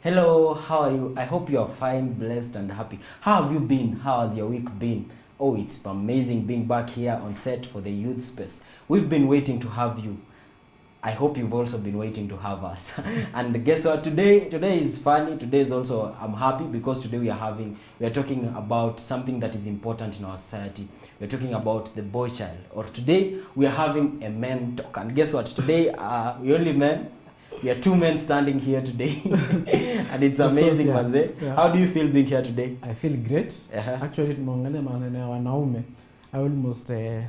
Hello, how are you? I hope you are fine, blessed, and happy. How have you been? How has your week been? Oh, it's amazing being back here on set for the youth space. We've been waiting to have you. I hope you've also been waiting to have us. And guess what? Today is funny. Today is also, I'm happy because today we are talking about something that is important in our society. We're talking about the boy child. Or today we are having a men talk. And guess what? Today we only men. We are two men standing here today. And it's amazing, manze. Yeah. How do you feel being here today? I feel great. Actually, I almost I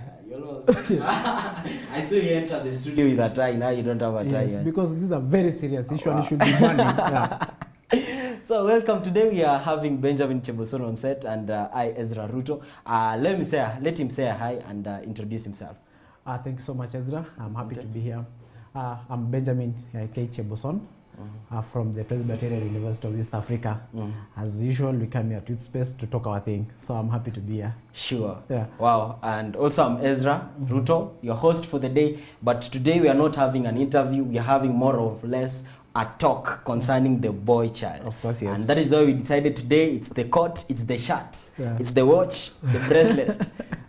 saw you enter the studio with a tie. Now you don't have a tie. Yes, because this is a very serious issue and it should be money. Yeah. So welcome. Today we are having Benjamin Cheboson on set and I, Ezra Ruto. Let him say hi and introduce himself. Thank you so much, Ezra. I'm happy to be here. I'm Benjamin K. Cheboson from the Presbyterian University of East Africa. As usual, we come here to Youth Space to talk our thing. So I'm happy to be here. Sure. Yeah. Wow. And also I'm Ezra Ruto, your host for the day. But today we are not having an interview. We are having more or less a talk concerning the boy child. Of course, yes. And that is why we decided today it's the coat, it's the shirt, it's the watch, the bracelet.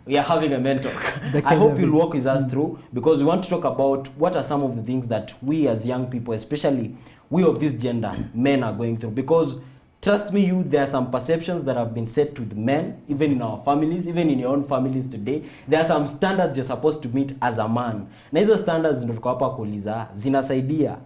We are having a men talk. I hope you'll walk with us through because we want to talk about what are some of the things that we as young people, especially we of this gender, men are going through. Because trust me, there are some perceptions that have been set with men, even in our families, even in your own families today. There are some standards you're supposed to meet as a man. Na hizo standards ndio tuko hapa kuuliza, zinasaidia.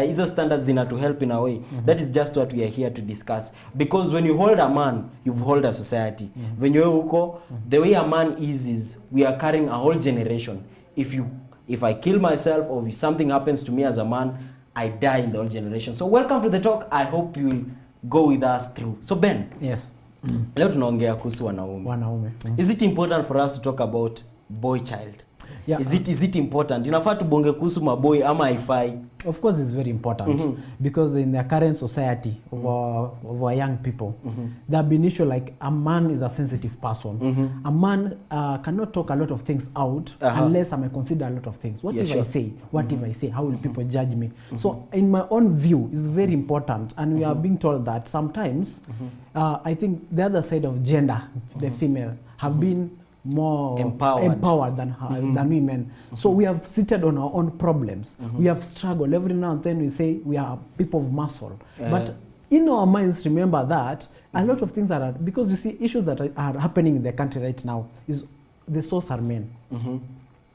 Hizo standards zina to help in a way. That is just what we are here to discuss. Because when you hold a man, you've hold a society. When you're uko, the way a man is we are carrying a whole generation. If I kill myself or if something happens to me as a man, I die in the whole generation. So welcome to the talk. I hope you will go with us through. So Ben. Yes. Leo tunaongea kuhusu wanaume. Is it important for us to talk about boy child? Yeah. Is it important? Inafaa tubonge kuhusu maboy ama haifai? Of course it's very important because in the current society of our young people, there have been issue like a man is a sensitive person. A man cannot talk a lot of things out unless I may consider a lot of things. What if I say? What if I say? How will people judge me? So in my own view, it's very important, and we are being told that sometimes I think the other side of gender, the female, have been more empowered than women. So we have seated on our own problems. We have struggled. Every now and then we say we are people of muscle. But in our minds, remember that a lot of things are, because you see issues that are happening in the country right now, is the source are men,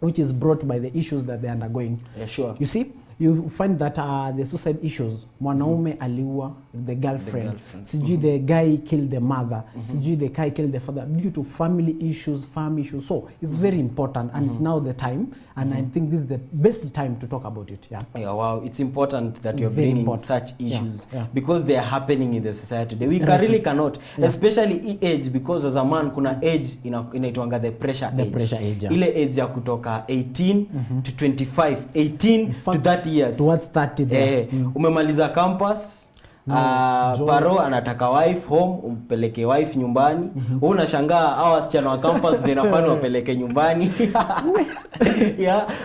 which is brought by the issues that they are undergoing. Yeah, sure. You see, you find that the suicide issues, mwanaume aliua the girlfriend, sijui the guy killed the mother, sijui the guy killed the father due to family issues, farm issues. So it's very important, and it's now the time, and I think this is the best time to talk about it. Yeah, wow, it's important that you're bringing such issues because they are happening in the society today. We really cannot, especially age, because as a man kuna age inaitwanga the pressure age. Ile age ya kutoka 18 to 25, 18 to 30 years. Towards 30 there. Umemaliza campus, paro anataka wife home, umpeleke wife nyumbani. Wewe unashangaa hao wasichana wa campus ndio nafanya wapeleke nyumbani.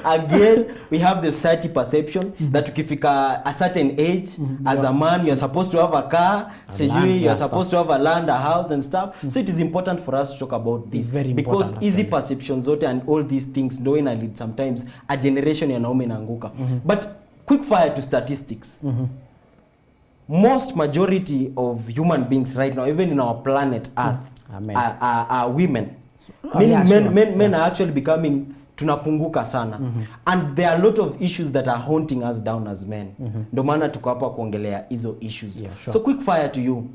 Again we have the society perception that ukifika a certain age as a man you're supposed to have a car, you're supposed to have a land, a house and stuff. So it is important for us to talk about this because easy perceptions zote and all these things ndio ina lead sometimes a generation ya naume inaanguka. But quick fire to statistics. Most majority of human beings right now, even in our planet Earth, are women. Meaning men are actually becoming tunapunguka sana. And there are a lot of issues that are haunting us down as men. Ndio maana tuko hapa kuongelea hizo issues. So quick fire to you.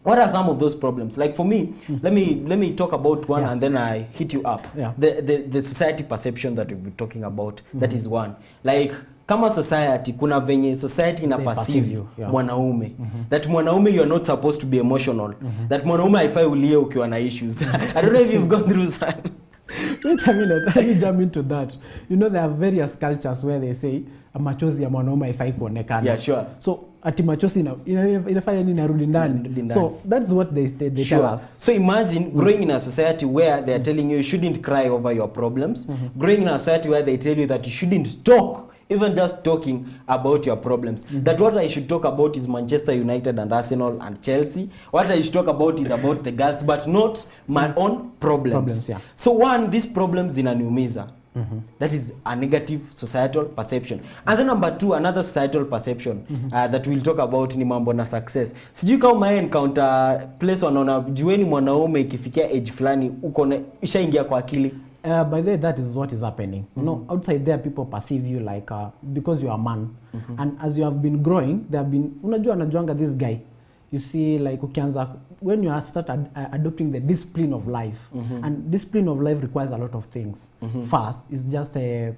What are some of those problems? Like for me, let me talk about one and then I hit you up. The society perception that we've been talking about, that is one. Like kama society, kuna venye society ina perceive mwanaume. That mwanaume you are not supposed to be emotional. That mwanaume haifai ulie ukiwa na issues. I don't know if you've gone through that. Wait a minute, let me jump into that. You know, there are various cultures where they say machozi ya mwanaume haifai kuonekana. Yeah, sure. So ati machozi inafanya nini narudi ndani. So that's what they tell us. So imagine growing in a society where they are telling you shouldn't cry over your problems. Growing in a society where they tell you that you shouldn't talk even just talking about your problems. That what I should talk about is Manchester United and Arsenal and Chelsea. What I should talk about is about the girls, but not my own problems. Yeah. So one, these problems zinaniumiza. That is a negative societal perception. And then number two, another societal perception that we'll talk about ni mambo na success. Sijui kama ume encounter place wanaona jueni mwanaume ikifikia age fulani uko na ishaingia kwa akili. By the way, that is what is happening. You know, outside there, people perceive you like because you are a man, and as you have been growing, they have been. Unajua anajuanga this guy. You see, like ukianza when you start adopting the discipline of life, and discipline of life requires a lot of things. First, is just a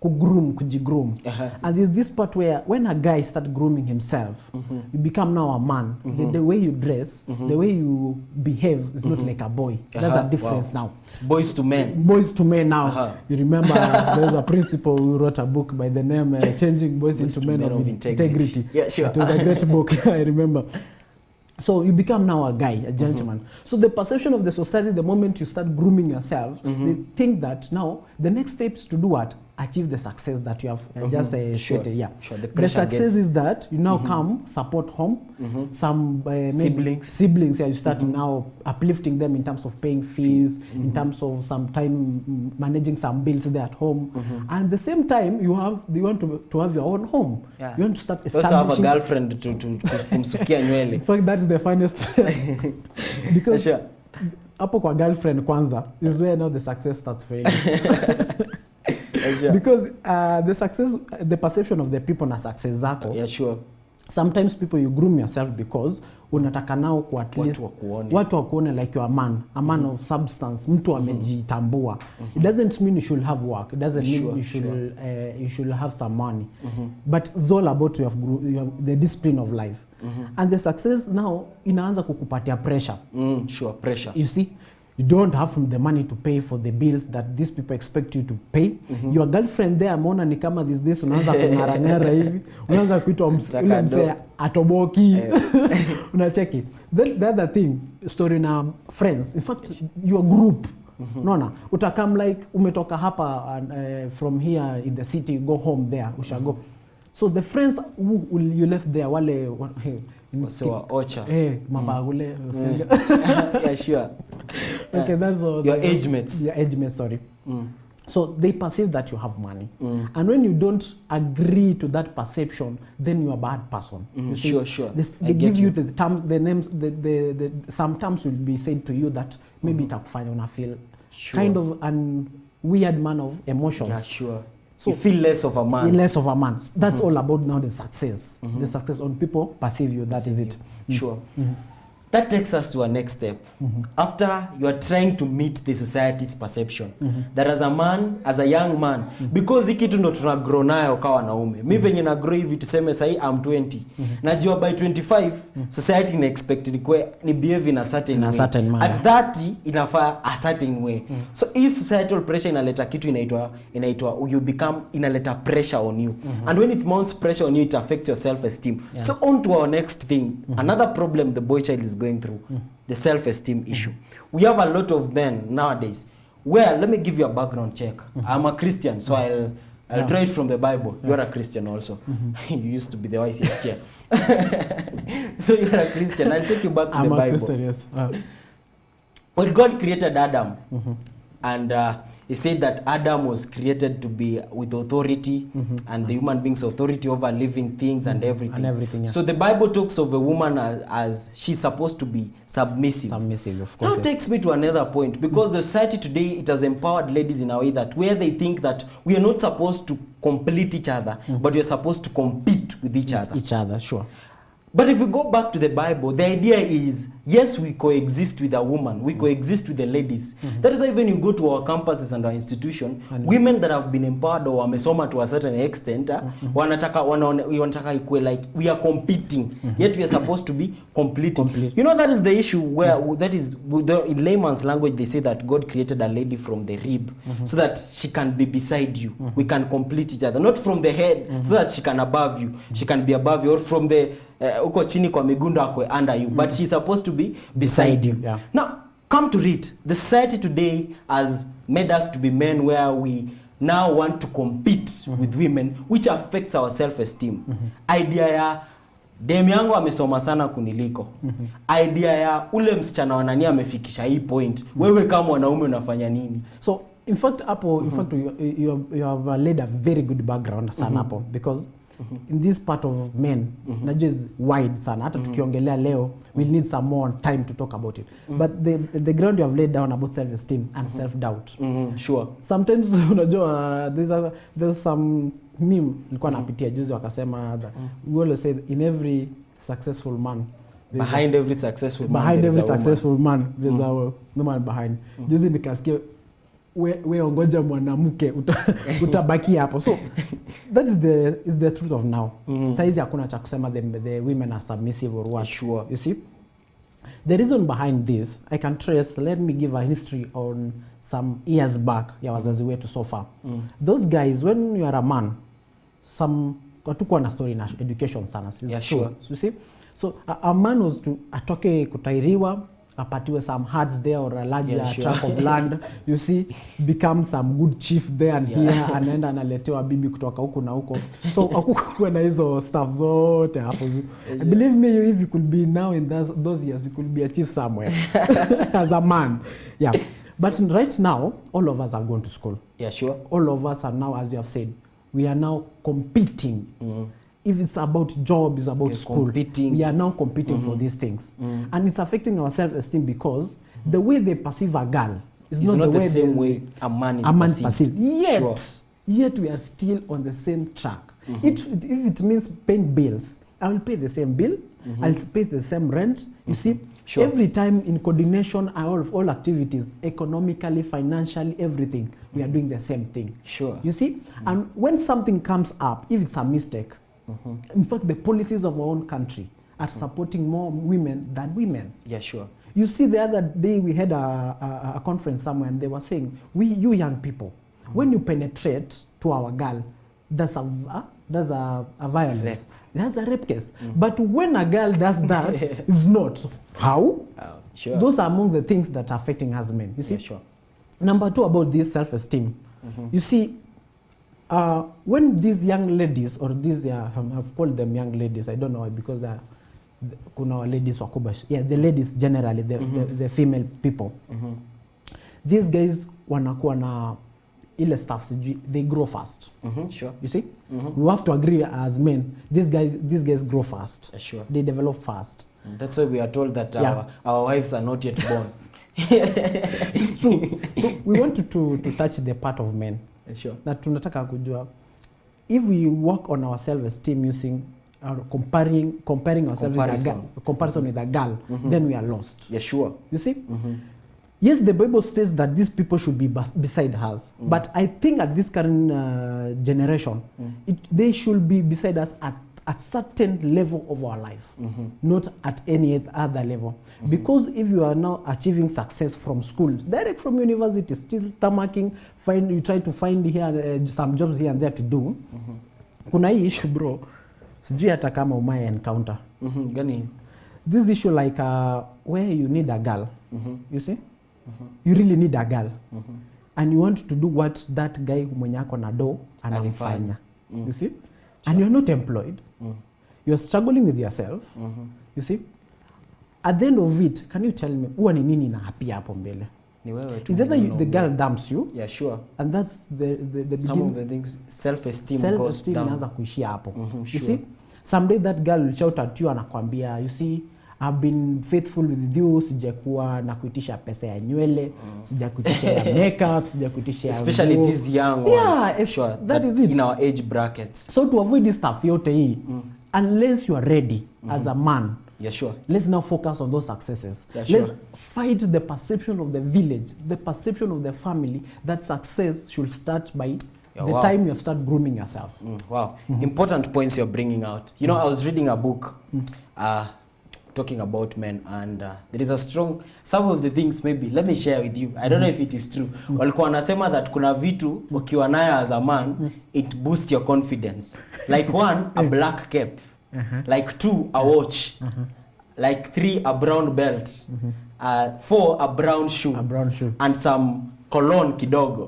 kujigroom. And there's this part where when a guy starts grooming himself, you become now a man. The way you dress, the way you behave is not like a boy. That's a difference now. It's boys to men. Boys to men now. You remember there's a principal who wrote a book by the name Changing Boys into Men of Integrity. Yeah, sure. It was a great book, I remember. So you become now a guy, a gentleman. So the perception of the society, the moment you start grooming yourself, they think that now the next step is to do what? Achieve the success that you have just stated. Yeah. Sure. The success is that you now come support home, some siblings. Yeah, you start now uplifting them in terms of paying fees, in terms of some time managing some bills there at home, and at the same time you want to have your own home. Yeah. You want to start You establishing. also have a girlfriend to kumsukia nywele. In fact, that's the funniest place because hapo kwa girlfriend kwanza is where now the success starts failing. Because the perception of the people na success zako. Yeah, sure. Sometimes people you groom yourself because unataka nao kwa at least watu wakuone like you are a man of substance, mtu amejitambua. It doesn't mean you should have work. It doesn't mean you should have some money. But it's all about you have the discipline of life. And the success now inaanza kukupatia pressure. Sure, pressure. You see, you don't have the money to pay for the bills that these people expect you to pay. Your girlfriend there ameona ni kama this unaanza kung'arang'ara hivi, unaanza kuitwa ule mzee atoboki. Unacheki. Then the other thing, story na friends. In fact, your group. Unaona, utakam like umetoka hapa from here in the city, go home there, ushago. So the friends who you left there wale so ocha mapagule. Yeah, sure. Okay, that's all. Your age mates. Your age mates, sorry. So they perceive that you have money. And when you don't agree to that perception, then you're a bad person. You see, Sure. They give you the terms, the names, some terms will be said to you that maybe itakufanya una feel kind of an weird man of emotions. Yeah, sure. So you feel less of a man. Less of a man. That's all about now the success. The success on people perceive you. That is it. Sure. That takes us to our next step. After you are trying to meet the society's perception, that as a man, as a young man, because hiki kitu ndo tuna grow nayo kwa wanaume. Mimi venye na grow hivi tuseme sahi I'm 20. Najua by 25 society ina expect ni behave in a certain way. At 30 inafaa a certain way. So his societal pressure inaleta kitu inaitwa you become inaleta pressure on you. And when it mounts pressure on you, it affects your self-esteem. So on to our next thing. Another problem the boy child is going through, the self-esteem issue. We have a lot of men nowadays where, let me give you a background check. I'm a Christian, so I'll draw it from the Bible. You're a Christian also. You used to be the YCS chair. So you're a Christian. I'll take you back to the Bible. I'm a Christian, yes. When God created Adam, and he said that Adam was created to be with authority, and the human being's authority over living things and everything. So the Bible talks of a woman as she's supposed to be submissive. Submissive, of course. Now takes me to another point, because the society today, it has empowered ladies in a way that where they think that we are not supposed to complete each other, but we are supposed to compete with each other. Sure. But if we go back to the Bible, the idea is, yes, we coexist with a woman, we coexist with the ladies. That is why when you go to our campuses and our institution, women that have been empowered or wamesoma to a certain extent, wanataka ikue like we are competing, yet we are supposed to be completing. You know, that is the issue where, that is, in layman's language, they say that God created a lady from the rib so that she can be beside you. We can complete each other. Not from the head so that she can above you. She can be above you, or from the uko chini kwa migundo akwe under you, but she's supposed to be beside you. Now, come to read. The society today has made us to be men where we now want to compete with women, which affects our self-esteem. Idea ya dem yangu amesoma sana kuniliko. Idea ya ule msichana wanani amefikisha hii point. Wewe kama mwanaume unafanya nini? So in fact you have laid a very good background sana hapo, because in this part of men najua is wide sana, hata tukiongelea leo we'll need some more time to talk about it, but the ground you have laid down about self esteem and self doubt. Sure. Sometimes unajua there's some meme nilikuwa napitia juzi wakasema that we always say in every successful man behind every successful man there's a woman behind. Juzi nikasikia we ongoja mwanamke utabaki hapo. So that is the truth of now. Saizi hakuna cha kusema the women are submissive or what. Sure. You see, the reason behind this I can trace. Let me give a history on some years back ya wazazi wetu so far. Those guys, when you are a man, some katukuwa na story na education sana. Sure. You see, so a man was to atoke kutairiwa, apatiwe some herds there or a larger tract of land, you see, become some good chief there and here, anaenda analetewa bibi kutoka huku na huko. So akukuwa na hizo stuff zote hapo. Believe me, if you could be now in those years, you could be a chief somewhere as a man. Yeah. But right now, all of us have gone to school. Yeah, sure. All of us are now, as you have said, we are now competing. If it's about job, it's about school. Competing. We are now competing for these things. And it's affecting our self-esteem because the way they perceive a girl is not the same way a man is perceived. Yet we are still on the same track. If it means paying bills, I will pay the same bill. I'll pay the same rent. You see, every time in coordination, all activities, economically, financially, everything, we are doing the same thing. Sure. You see, and when something comes up, if it's a mistake, in fact, the policies of our own country are supporting more women than women. Yeah, sure. You see, the other day we had a conference somewhere, and they were saying, you young people, when you penetrate to our girl, that's a violence. Rape. That's a rape case. But when a girl does that, it's not. How? Sure. Those are among the things that are affecting us men. You see? Yeah, sure. Number two, about this self-esteem. You see, when these young ladies, or these, I've called them young ladies, I don't know, because they're kuna ladies wakubwa. Yeah, the ladies generally, the female people. These guys wanakuwa na ile stuff, they grow fast. Sure. You see? We have to agree as men, these guys grow fast. Sure. They develop fast. That's why we are told that our wives are not yet born. It's true. So we want to touch the part of men. Sure. Na tunataka kujua, if we work on our self-esteem using comparing ourselves comparison with a girl, then we are lost. Yeah, sure. You see? Yes, the Bible says that these people should be beside us, but I think at this current generation, they should be beside us at a certain level of our life, not at any other level. Because if you are now achieving success from school, direct from university, still tamaking, you try to find here some jobs here and there to do. Kuna hii issue bro, sijui hata kama umaye encounter. Gani? This issue like where you need a girl, you see? You really need a girl. And you want to do what that guy mwenye ako na do anafanya. You see? And you're not employed. You're struggling with yourself. You see? At the end of it, can you tell me, huwa ni nini na happy hapo mbele? Is that the girl dumps you? Yeah, sure. And that's the some of the things, self-esteem goes down. Inaanza kuishia hapo. You see? Someday that girl will shout at you anakuambia, you see, I've been faithful with you, sijakuwa na kuitisha pesa ya nywele, sijakuitisha ya makeup, sijakuitisha ya especially these young ones. Yeah, sure, that is it. In our age brackets. So to avoid this stuff yote hii, unless you are ready as a man, yeah, sure. Let's now focus on those successes. Yeah, sure. Let's fight the perception of the village, the perception of the family that success should start by the time you have started grooming yourself. Wow. Important points you're bringing out. You know, I was reading a book talking about men, and there is a strong, some of the things maybe, let me share with you. I don't know if it is true. Walikuwa wanasema that kuna vitu ukiwa nayo as a man, it boosts your confidence. Like one, a black cap. Like two, a watch. Like three, a brown belt. 4, a brown shoe. A brown shoe. And some cologne kidogo.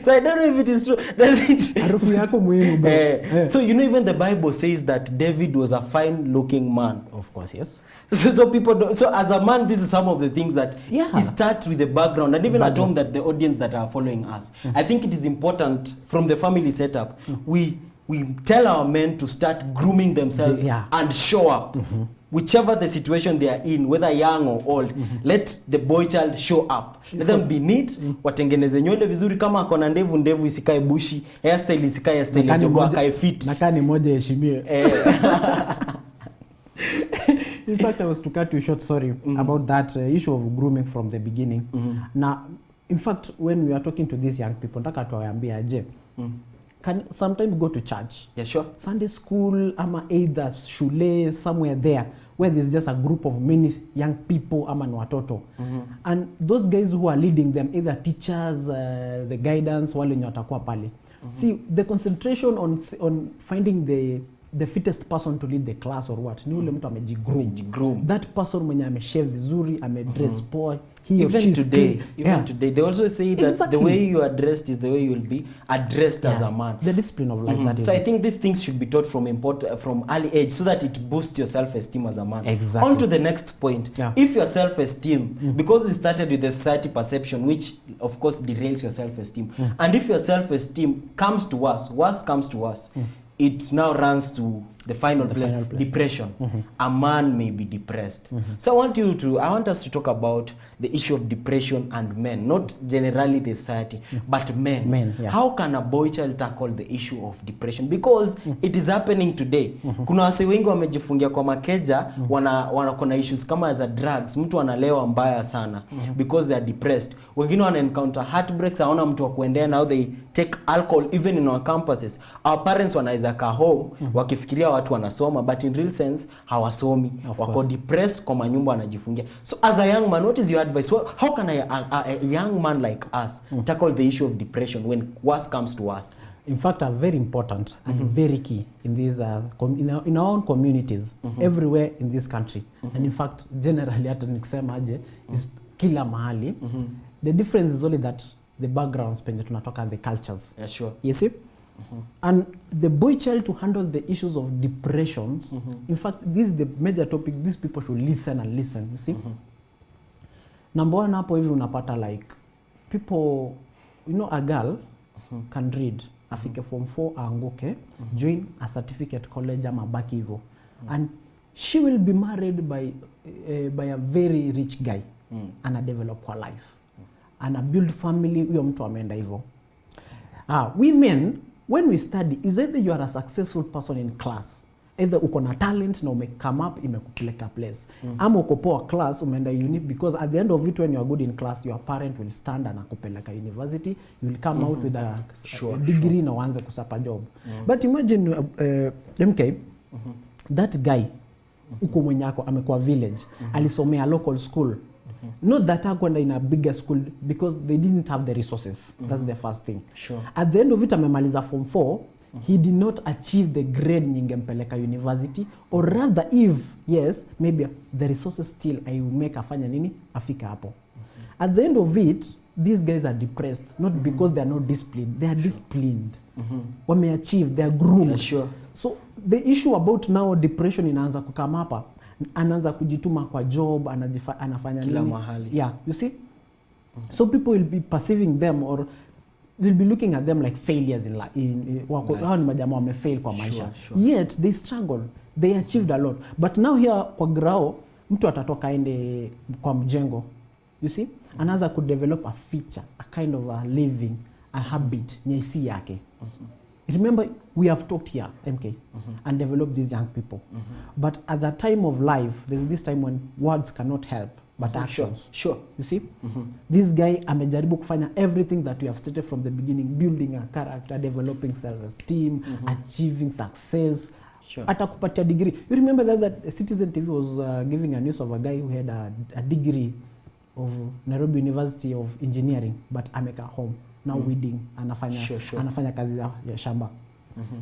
So I don't know if it is true. Does it? Harufu yako muhimu bro. So you know even the Bible says that David was a fine looking man. Of course, yes. So people don't, so as a man, this is some of the things that it starts with the background, and even at home, that the audience that are following us. I think it is important from the family setup. We tell our men to start grooming themselves and show up. Whichever the situation they are in, whether young or old, let the boy child show up. Let them be neat, watengeneze nywele vizuri, kama akona ndevu isikae bushi, hairstyle isikae hairstyle, jogo akae fit. Nakani moja heshimiwe. In fact, I was to cut you short, sorry, about that issue of grooming from the beginning. Now, in fact, when we are talking to these young people, nataka tuwaambie aje, can sometimes go to church. Yeah, sure. Sunday school, ama either shule, somewhere there, where there's just a group of many young people, ama watoto. And those guys who are leading them, either teachers, the guidance, wale wenye watakuwa pale. See, the concentration on finding the fittest person to lead the class or what, ni ule mtu amejigroom. That person mwenye ameshave vizuri, amedress poa, he or she today they also say that the way you are dressed is the way you will be addressed as a man. The discipline of life, that is. So I think these things should be taught from early age, so that it boosts your self-esteem as a man. Exactly. On to the next point. If your self-esteem, because we started with the society perception, which of course derails your self-esteem, and if your self-esteem comes to us, it now runs to the final place, depression. A man may be depressed. So I want us to talk about the issue of depression and men, not generally the society, but men. How can a boy child tackle the issue of depression? Because it is happening today. Kuna wase wengi wamejifungia kwa makeja, wana issues kama za drugs, mtu analewa mbaya sana because they are depressed. Wengine wana encounter heartbreaks, hawana mtu wa kuendea, now they take alcohol even in our campuses. Our parents wanaweza kaa home wakifikiria watu wanasoma, but in real sense hawasomi, wako depressed kwa manyumba wanajifungia. So as a young man, what is your advice? How can a young man like us tackle the issue of depression when worse comes to us? In fact, are very important and very key in these in our own communities, everywhere in this country. And in fact, generally hata nikisema aje is kila mahali. The difference is only that the backgrounds penye tunatoka and the cultures. Yeah, sure. You see? And the boy child to handle the issues of depressions, in fact, this is the major topic. These people should listen and listen, you see? Number one, hapo hivi unapata like, people, you know, a girl can read, afike form 4 aanguke, join a certificate college ama baki hivyo. And she will be married by a very rich guy, and a develop her life. And a build family, huyo mtu ameenda hivyo. Women, when we study, is either you are a successful person in class, either uko na talent na come up imekupeleka place, ama uko poor class umeenda uni, because at the end of it when you are good in class, your parent will stand and akupeleka university, you will come out with a degree na uanze kusapa job. But imagine MK, that guy uko mwenye ako amekuwa village, alisomea local school. Not that akwenda in a bigger school because they didn't have the resources. That's the first thing. Sure. At the end of it, amemaliza form 4, he did not achieve the grade nyingempeleka university, or rather if, yes, maybe the resources still, I will make afanya nini, afika hapo. At the end of it, these guys are depressed, not because they are not disciplined, they are disciplined. Wameachieve, they are groomed. Yeah, sure. So the issue about now depression inaanza kukama hapa, anaanza kujituma kwa job, anafanya kila nini? mahali. Yeah, you see? So people will be perceiving them, or they'll be looking at them like failures in life. Hao ni majamaa wamefail kwa maisha. Sure. Yet they struggle. They achieved a lot. But now here kwa grao, mtu atatoka ende kwa mjengo. You see? Anaanza kudevelop a feature, a kind of a living, a habit, nyesi yake. Remember, we have talked here, MK, and developed these young people. But at the time of life, there's this time when words cannot help, but actions. Sure. You see? This guy amejaribu kufanya everything that we have stated from the beginning, building a character, developing self-esteem, achieving success. Sure. Atakupatia degree. You remember that Citizen TV was giving a news of a guy who had a degree of Nairobi University of Engineering, but ameka home. Now weeding, anafanya kazi ya shamba.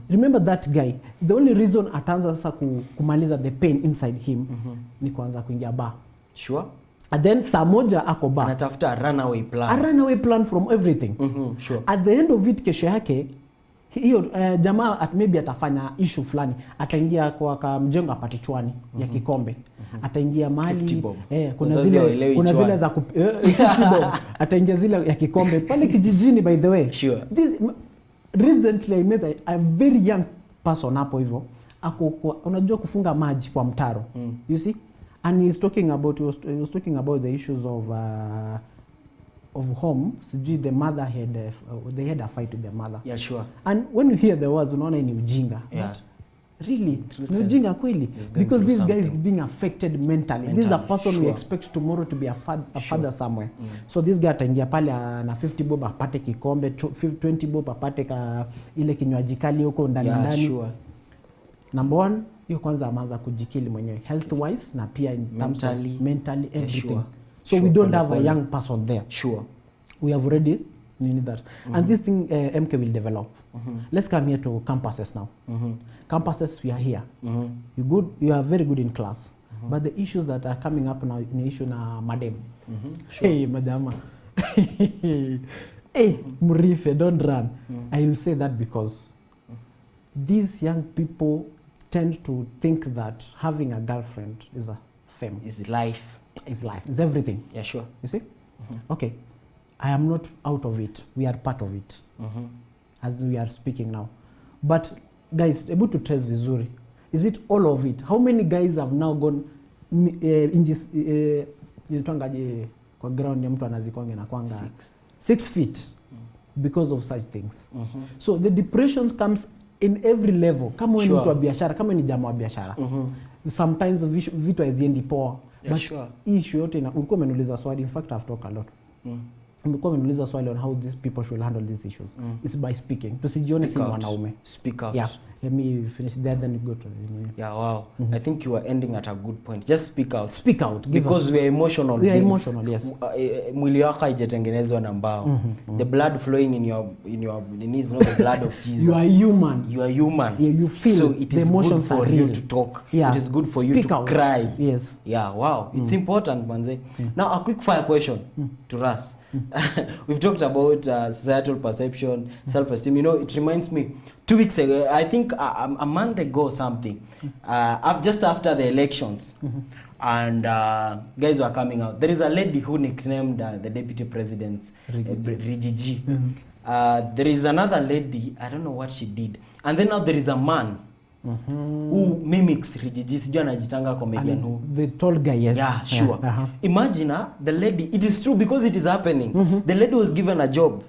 Remember that guy, the only reason ataanza sasa kumaliza the pain inside him ni kuanza kuingia bar. Sure. and then saa moja ako back, anatafuta a runaway plan. A runaway plan from everything. Sure. At the end of it, kesho yake hiyo jamaa maybe atafanya issue fulani, ataingia kwa mjengo apate chwani ya kikombe, ataingia mali kuna zile za 50 bob, ataingia zile ya kikombe pale kijijini. By the way, sure. Recently I met a very young person hapo hivyo, unajua kufunga maji kwa mtaro, you see, and he was talking about the issues of home. Sijui the mother had they had a fight with the mother. Yeah, sure. And when you hear the words, unaona ni ujinga. Yeah. But really, ni ujinga kweli, because this guy is being affected mentally. This is a person we expect tomorrow to be a father somewhere. So this guy ataingia pale na 50 bob apate kikombe, 20 bob apate ile kinywaji kali huko ndani ndani. Sure. Number one, hiyo kwanza amaanza kujikili mwenyewe health wise na pia in terms of mentally everything. Sure. So we don't have a young person there. Sure. We have already need that. And this thing MK will develop. Let's come here to campuses now. Campuses, we are here. You are very good in class. But the issues that are coming up now, in issue na madam. Sure. Hey, madama. Hey, Murife, don't run. I will say that because these young people tend to think that having a girlfriend is a fame. Is life. It's life. It's everything. Yeah, sure. You see? Okay. I am not out of it. We are part of it. As we are speaking now. But guys, able to trace vizuri. Is it all of it? How many guys have now gone nilitwangaje kwa ground ya mtu anazikonge na kwanga 6 feet because of such things. So the depression comes in every level. Kama wewe ni mtu wa biashara, kama ni jamaa wa biashara. Sometimes vitu haziendi poa. But issue yote ulikuwa umeniuliza swali, in fact I've talked a lot. Umekuwa umeniuliza swali on how these people should handle these issues. It's by speaking. Tusijione si wanaume. Speak out. Yeah. Let me finish there, then you go to yeah, wow. I think you are ending at a good point. Just speak out. Speak out. Because we are emotional beings. We are emotional, yes. Mwili wako haijatengenezwa na mbao. The blood flowing in your is not the blood of Jesus. You are human. You are human. Yeah, you feel so it is good for you to talk. Yeah. It is good for you speak to out. cry. Yes. Yeah, wow. It's important, manze. Now a quick fire question to us. We've talked about societal perception, self-esteem. You know, it reminds me 2 weeks ago, I think a month ago or something, just after the elections, and guys were coming out. There is a lady who nicknamed the deputy president's Rigiji. There is another lady, I don't know what she did. And then now there is a man who mimics Rigiji. Sijua anajitanga comedian who. The tall guy, yes. Yeah, sure. Imagine the lady, it is true because it is happening. The lady was given a job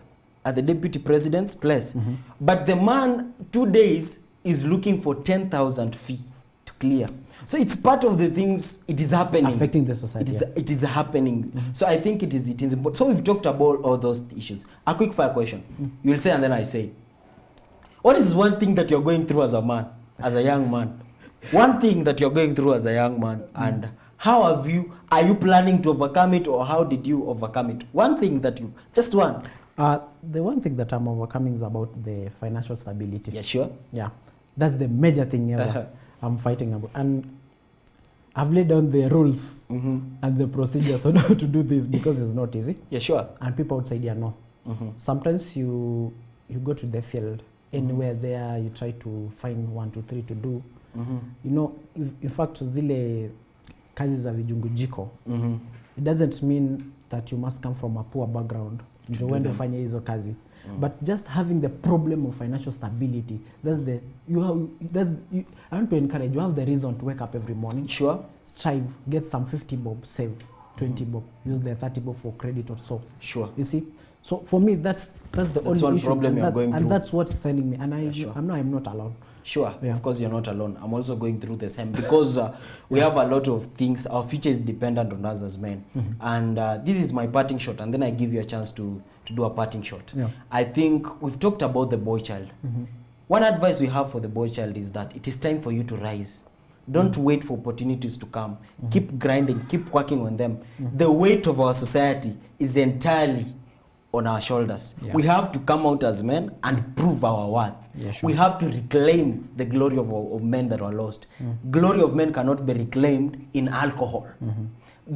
at the deputy president's place. But the man 2 days is looking for 10,000 fee to clear. So it's part of the things, it is happening. Affecting the society. It is happening. So I think it is important. So we've talked about all those issues. A quick fire question. You will say and then I say. What is one thing that you're going through as a man, as a young man? One thing that you're going through as a young man, and how are you planning to overcome it, or how did you overcome it? One thing that just one. The one thing that I'm overcoming is about the financial stability. Yeah, sure. Yeah, that's the major thing ever I'm fighting about. And I've laid down the rules and the procedures on how to do this because it's not easy. Yeah, sure. And people outside here know. Sometimes you go to the field, anywhere there, you try to find 1, 2, 3 to do. You know, in fact, zile kazi za vijungujiko, it doesn't mean that you must come from a poor background ndio uende ufanye hizo kazi. But just having the problem of financial stability, I want to encourage you have the reason to wake up every morning. Sure. Strive, get some 50 bob, save 20 bob, use the 30 bob for credit or so. Sure. You see? So for me, that's the only one issue. problem you're going through. And that's what's sending me. And I'm not alone. Sure, of course you're not alone. I'm also going through the same because we have a lot of things. Our future is dependent on us as men. And this is my parting shot, and then I give you a chance to do a parting shot. Yeah. I think we've talked about the boy child. One advice we have for the boy child is that it is time for you to rise. Don't wait for opportunities to come. Keep grinding, keep working on them. The weight of our society is entirely on our shoulders. Yeah. We have to come out as men and prove our worth. Yeah, sure. We have to reclaim the glory of men that were lost. Glory of men cannot be reclaimed in alcohol.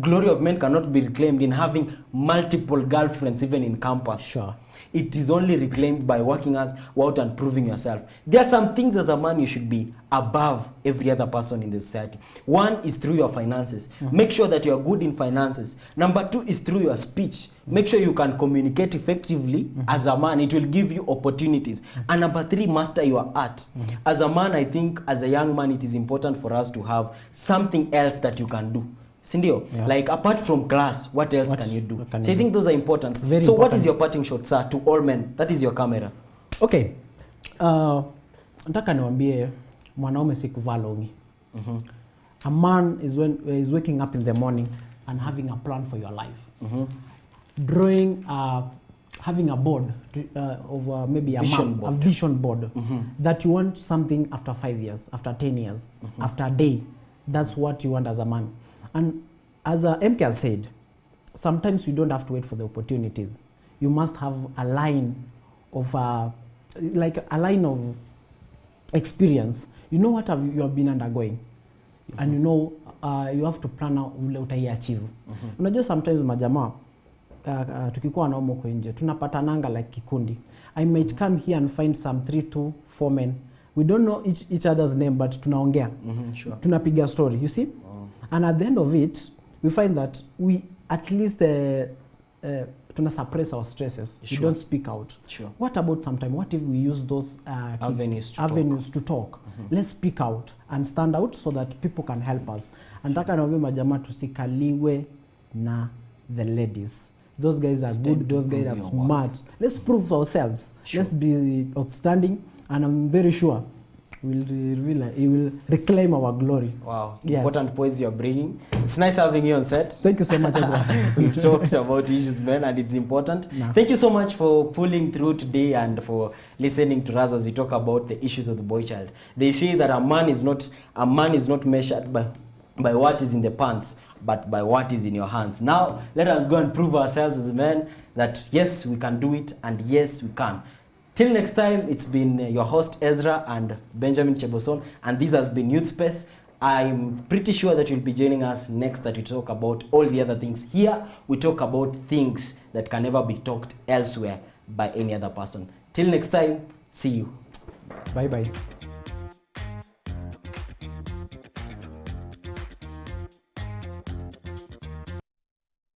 glory of men cannot be reclaimed in having multiple girlfriends even in campus. Sure. It is only reclaimed by working out and proving yourself. There are some things as a man you should be above every other person in the society. One is through your finances. Make sure that you are good in finances. Number 2 is through your speech. Make sure you can communicate effectively as a man. It will give you opportunities. And number 3, master your art. As a man, I think as a young man, it is important for us to have something else that you can do. Sindio? Yeah. Like apart from class, what else can you do? So I think those are important. So important. What is your parting shot, sir, to all men? That is your camera. Okay. Nataka niwaambie mwanaume si kuvaa longi. A man is waking up in the morning and having a plan for your life. Drawing, having a board of maybe a vision board that you want something after 5 years, after 10 years, after a day. That's what you want as a man. And as MK has said, sometimes you don't have to wait for the opportunities. You must have a line of like a line of experience. You know what you have been undergoing, and you know you have to plan out ule utai achieve. Unajua sometimes majamaa tukikuwa na umo nje tunapatananga like kikundi. I might come here and find some 3 to 4 men. We don't know each other's name, but tunaongea. Sure. Tunapiga story, you see? And at the end of it, we find that we at least tuna suppress our stresses. Sure. We don't speak out. Sure. What about sometime? What if we use those avenues to talk? Let's speak out and stand out so that people can help us. And taka naomba majamaa tusikaliwe na the ladies. Those guys are good. Those guys are smart. Let's prove ourselves. Sure. Let's be outstanding. And I'm very sure he will reclaim our glory. Wow. Yes. Important points you're bringing. It's nice having you on set. Thank you so much as well. We've talked about issues, man, and it's important. No. Thank you so much for pulling through today and for listening to us as we talk about the issues of the boy child. They say that a man is not measured by what is in the pants, but by what is in your hands. Now, let us go and prove ourselves as men that yes, we can do it, and yes, we can. Till next time, it's been your host Ezra and Benjamin Cheboson, and this has been Youth Space. I'm pretty sure that you'll be joining us next, that we talk about all the other things. Here, we talk about things that can never be talked elsewhere by any other person. Till next time, see you. Bye-bye.